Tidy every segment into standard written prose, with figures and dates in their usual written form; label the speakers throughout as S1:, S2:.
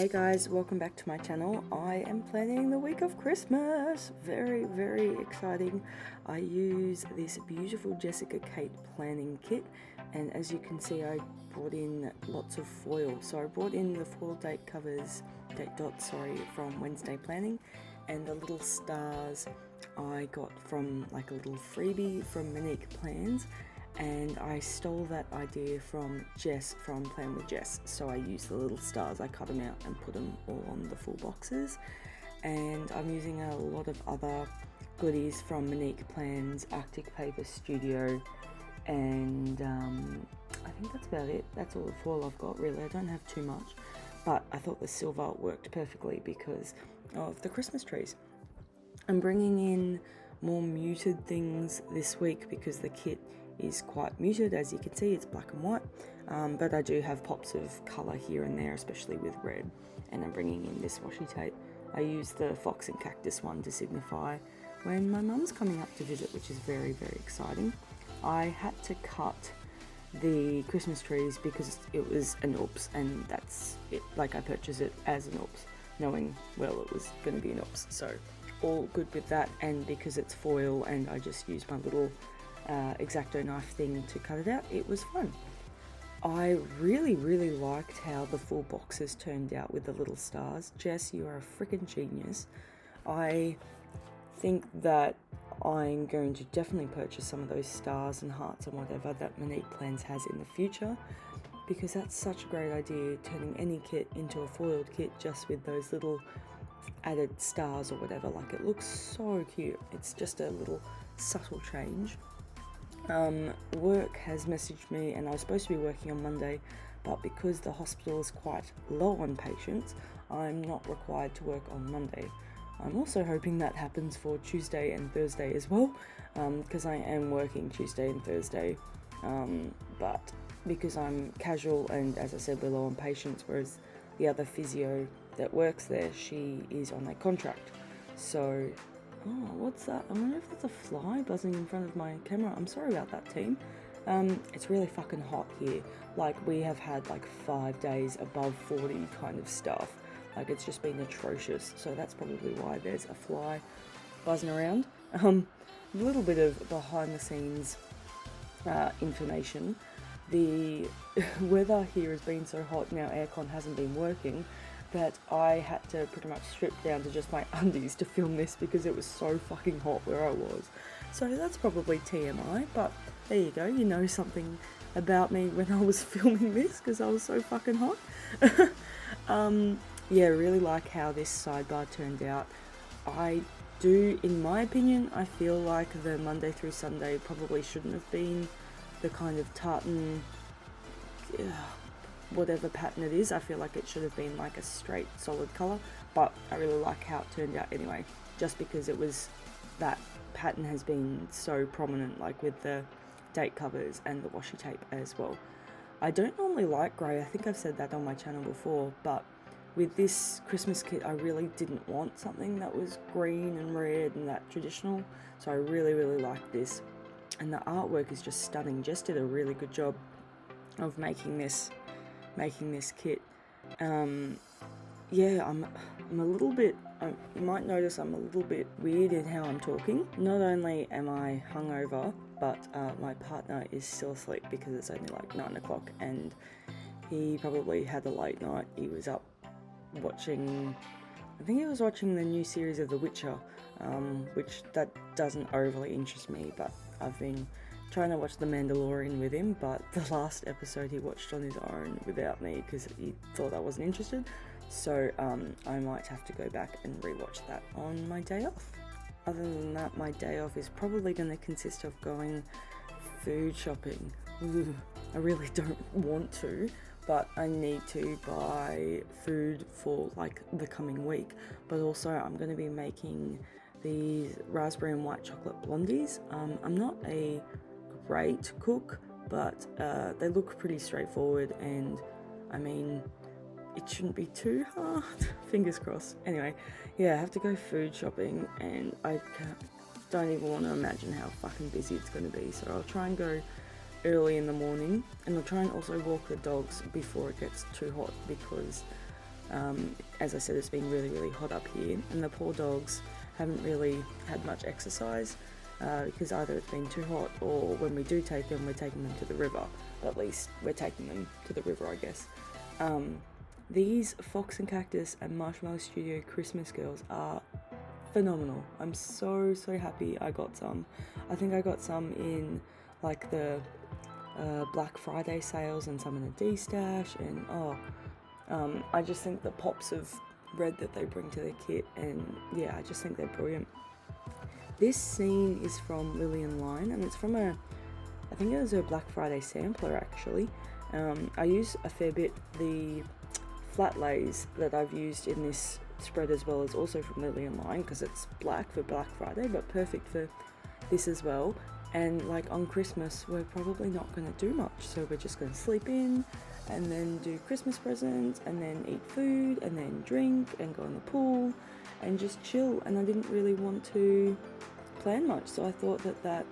S1: Hey guys, welcome back to my channel. I am planning the week of Christmas. Very, very exciting. I use this beautiful Jessica Cate planning kit, and as you can see I brought in lots of foil. So I brought in the foil date dots from Wednesday Planning, and the little stars I got from like a little freebie from Monique Plans. And I stole that idea from Jess from Plan with Jess. So I used the little stars, I cut them out and put them all on the full boxes. And I'm using a lot of other goodies from Monique Plans, Arctic Paper Studio, and I think that's about it. That's all the foil I've got really. I don't have too much, but I thought the silver worked perfectly because of the Christmas trees. I'm bringing in more muted things this week because the kit is quite muted. As you can see, it's black and white, but I do have pops of colour here and there, especially with red, and I'm bringing in this washi tape. I use the fox and cactus one to signify when my mum's coming up to visit, which is very, very exciting. I had to cut the Christmas trees because it was an oops, and that's it. Like, I purchased it as an oops, knowing, well, it was going to be an oops, so all good with that. And because it's foil and I just used my little X-Acto knife thing to cut it out, it was fun. I really liked how the full boxes turned out with the little stars. Jess, you are a freaking genius. I think that I'm going to definitely purchase some of those stars and hearts and whatever that Monique Plans has in the future, because that's such a great idea, turning any kit into a foiled kit just with those little added stars or whatever. Like, it looks so cute. It's just a little subtle change. Work has messaged me, and I was supposed to be working on Monday, but because the hospital is quite low on patients, I'm not required to work on Monday. I'm also hoping that happens for Tuesday and Thursday as well, because I am working Tuesday and Thursday, but because I'm casual and, as I said, we're low on patients, whereas the other physio that works there, she is on a contract. So oh, what's that? I wonder if that's a fly buzzing in front of my camera. I'm sorry about that, team. It's really fucking hot here. Like, we have had like 5 days above 40 kind of stuff. Like, it's just been atrocious. So that's probably why there's a fly buzzing around. A little bit of behind the scenes information. The weather here has been so hot now, aircon hasn't been working, that I had to pretty much strip down to just my undies to film this because it was so fucking hot where I was. So that's probably TMI, but there you go, you know something about me when I was filming this because I was so fucking hot. Yeah, really like how this sidebar turned out. I do, in my opinion, I feel like the Monday through Sunday probably shouldn't have been the kind of tartan, whatever pattern it is. I feel like it should have been like a straight solid colour, but I really like how it turned out anyway, just because it was, that pattern has been so prominent, like with the date covers and the washi tape as well. I don't normally like grey, I think I've said that on my channel before, but with this Christmas kit I really didn't want something that was green and red and that traditional, so I really like this, and the artwork is just stunning. Jess did a really good job of making this kit. Yeah, I'm a little bit, you might notice I'm a little bit weird in how I'm talking. Not only am I hungover, but my partner is still asleep because it's only like 9 o'clock, and he probably had a late night. He was up watching, I think he was watching the new series of The Witcher, which that doesn't overly interest me, but I've been trying to watch The Mandalorian with him, but the last episode he watched on his own without me because he thought I wasn't interested, so I might have to go back and rewatch that on my day off. Other than that, my day off is probably going to consist of going food shopping. Ooh, I really don't want to, but I need to buy food for like the coming week, but also I'm going to be making these raspberry and white chocolate blondies. I'm not a great cook, but they look pretty straightforward, and I mean, it shouldn't be too hard. Fingers crossed. Anyway, yeah, I have to go food shopping, and I don't even want to imagine how fucking busy it's going to be, so I'll try and go early in the morning, and I'll try and also walk the dogs before it gets too hot, because As I said, it's been really, really hot up here, and the poor dogs haven't really had much exercise because either it's been too hot, or when we do take them, we're taking them to the river. But at least we're taking them to the river, I guess. These Fox and Cactus and Marshmallow Studio Christmas girls are phenomenal. I'm so happy I got some. I think I got some in like the Black Friday sales and some in a D-stash, and I just think the pops of red that they bring to their kit, and yeah, I just think they're brilliant. This scene is from Lillian Line, and it's from I think it was a Black Friday sampler actually. I use a fair bit the flat lays that I've used in this spread as well, as also from Lillian Line, because it's black for Black Friday, but perfect for this as well. And like on Christmas, we're probably not going to do much, so we're just going to sleep in and then do Christmas presents and then eat food and then drink and go in the pool and just chill. And I didn't really want to plan much, so I thought that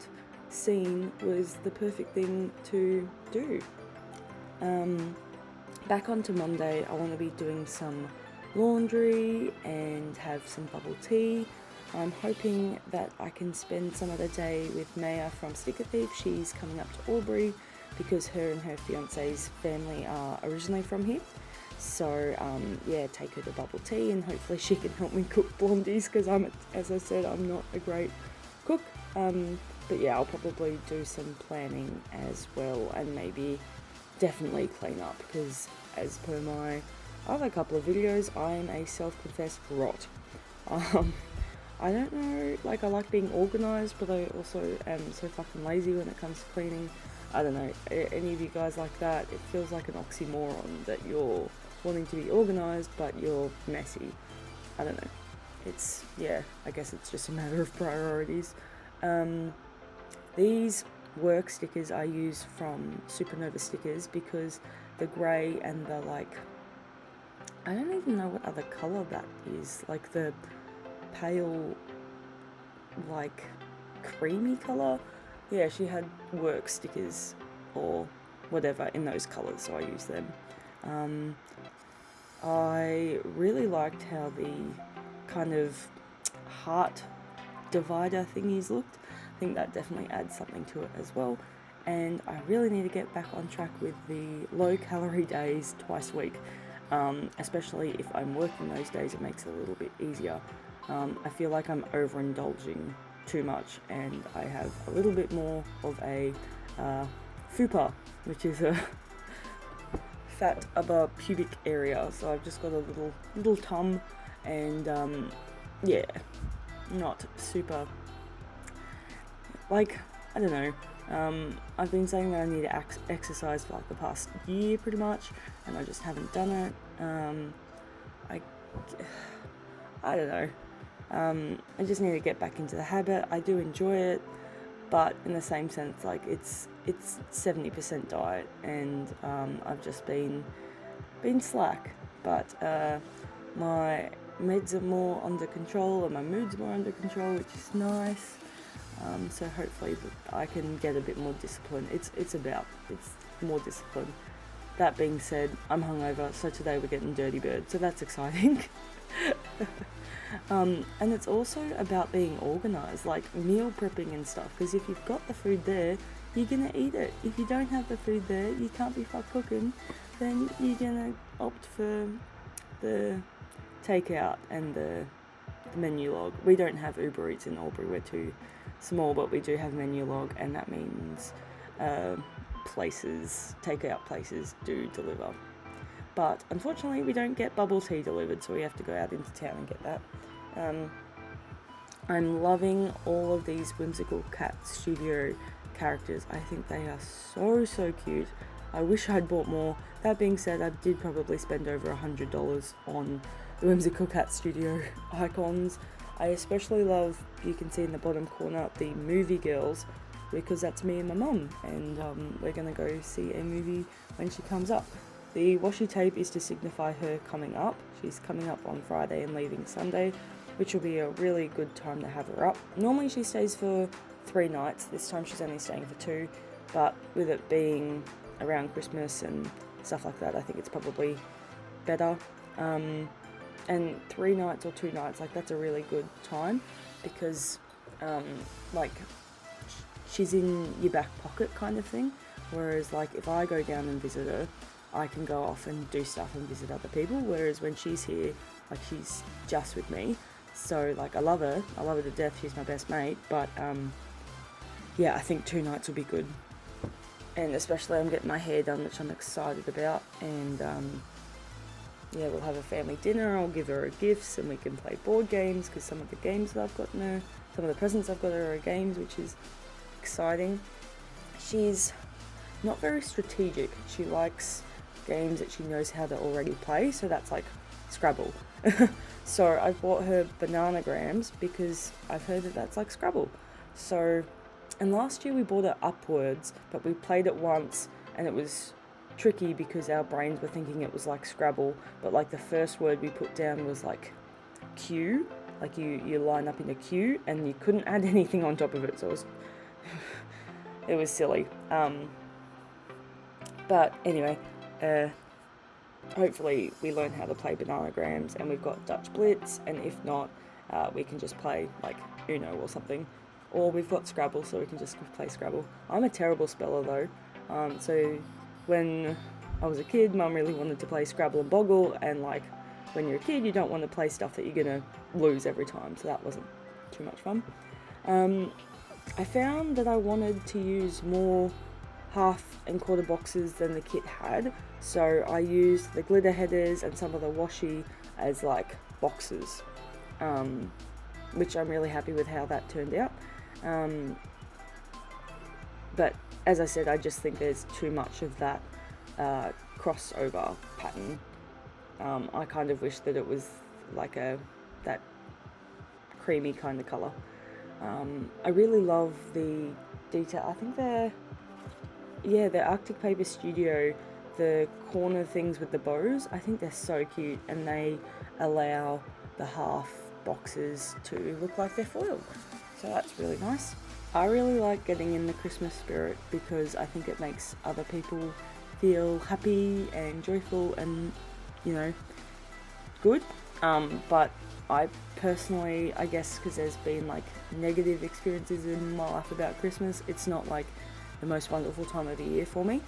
S1: scene was the perfect thing to do. Back onto Monday, I want to be doing some laundry and have some bubble tea. I'm hoping that I can spend some of the day with Maya from Sticker Thief. She's coming up to Albury because her and her fiance's family are originally from here. So yeah, take her to bubble tea, and hopefully she can help me cook blondies, because as I said, I'm not a great cook. But yeah, I'll probably do some planning as well, and maybe definitely clean up, because as per my other couple of videos, I am a self-confessed rot. I don't know, like I like being organised, but I also am so fucking lazy when it comes to cleaning. I don't know, any of you guys like that? It feels like an oxymoron that you're wanting to be organised, but you're messy. I don't know. It's, yeah, I guess it's just a matter of priorities. These work stickers I use from Supernova Stickers, because the grey and the like, I don't even know what other colour that is, like the pale, like creamy colour. Yeah, she had work stickers or whatever in those colours, so I used them. I really liked how the kind of heart divider thingies looked. I think that definitely adds something to it as well. And I really need to get back on track with the low calorie days twice a week. Especially if I'm working those days, it makes it a little bit easier. I feel like I'm overindulging too much, and I have a little bit more of a fupa, which is a fat upper pubic area. So I've just got a little tum, and yeah, not super, like, I don't know. I've been saying that I need to exercise for like the past year pretty much, and I just haven't done it. I don't know. I just need to get back into the habit. I do enjoy it, but in the same sense, like it's 70% diet, and I've just been slack. But my meds are more under control, and my mood's more under control, which is nice. So hopefully I can get a bit more discipline. It's more discipline. That being said, I'm hungover, so today we're getting Dirty Bird, so that's exciting. And it's also about being organised, like meal prepping and stuff, because if you've got the food there, you're gonna eat it. If you don't have the food there, you can't be fucked cooking, then you're gonna opt for the takeout and the menu log. We don't have Uber Eats in Albury, we're too small, but we do have menu log, and that means takeout places do deliver. But unfortunately we don't get bubble tea delivered, so we have to go out into town and get that. I'm loving all of these Whimsical Cat Studio characters. I think they are so cute. I wish I'd bought more. That being said, I did probably spend over $100 on the Whimsical Cat Studio icons. I especially love, you can see in the bottom corner, the movie girls, because that's me and my mum, and we're going to go see a movie when she comes up. The washi tape is to signify her coming up. She's coming up on Friday and leaving Sunday, which will be a really good time to have her up. Normally she stays for 3 nights, this time she's only staying for 2, but with it being around Christmas and stuff like that, I think it's probably better And 3 nights or 2 nights, like that's a really good time, because like she's in your back pocket kind of thing, whereas like if I go down and visit her, I can go off and do stuff and visit other people, whereas when she's here, like she's just with me. So like I love her to death, she's my best mate, but yeah, I think 2 nights will be good. And especially I'm getting my hair done, which I'm excited about, and yeah, we'll have a family dinner, I'll give her gifts and we can play board games, because some of the games that I've gotten her, some of the presents I've got her are games, which is exciting. She's not very strategic, she likes games that she knows how to already play, so that's like Scrabble. So I bought her bananagrams because I've heard that that's like Scrabble. So, and last year we bought it upwards, but we played it once and it was tricky because our brains were thinking it was like Scrabble, but like the first word we put down was like queue, like you line up in a queue and you couldn't add anything on top of it, so it was it was silly. But anyway, hopefully we learn how to play bananagrams, and we've got Dutch Blitz, and if not, we can just play like Uno or something, or we've got Scrabble, so we can just play Scrabble. I'm a terrible speller though, so when I was a kid, Mum really wanted to play Scrabble and Boggle, and like when you're a kid you don't want to play stuff that you're gonna lose every time, so that wasn't too much fun. I found that I wanted to use more half and quarter boxes than the kit had, so I used the glitter headers and some of the washi as like boxes, which I'm really happy with how that turned out. But as I said, I just think there's too much of that crossover pattern. I kind of wish that it was like that creamy kind of colour. I really love the detail. I think the Arctic Paper Studio, the corner things with the bows, I think they're so cute, and they allow the half boxes to look like they're foiled. So that's really nice. I really like getting in the Christmas spirit because I think it makes other people feel happy and joyful and, you know, good. But I personally, I guess because there's been like negative experiences in my life about Christmas, it's not like the most wonderful time of the year for me.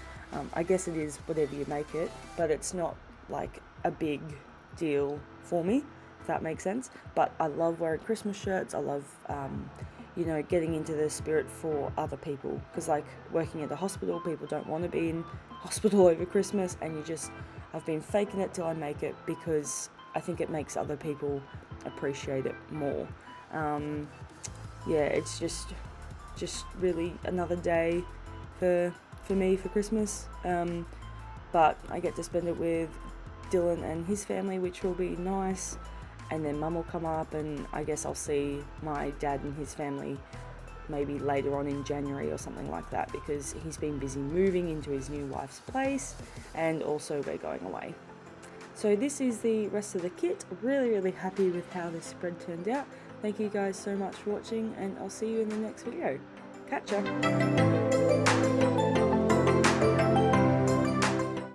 S1: I guess it is whatever you make it, but it's not like a big deal for me, if that makes sense. But I love wearing Christmas shirts. I love you know, getting into the spirit for other people, because like working at the hospital, people don't want to be in hospital over Christmas, and I've been faking it till I make it because I think it makes other people appreciate it more. Yeah, it's just really another day for me for Christmas, but I get to spend it with Dylan and his family, which will be nice. And then Mum will come up, and I guess I'll see my dad and his family maybe later on in January or something like that, because he's been busy moving into his new wife's place, and also we're going away. So this is the rest of the kit. Really happy with how this spread turned out. Thank you guys so much for watching, and I'll see you in the next video. Catch ya!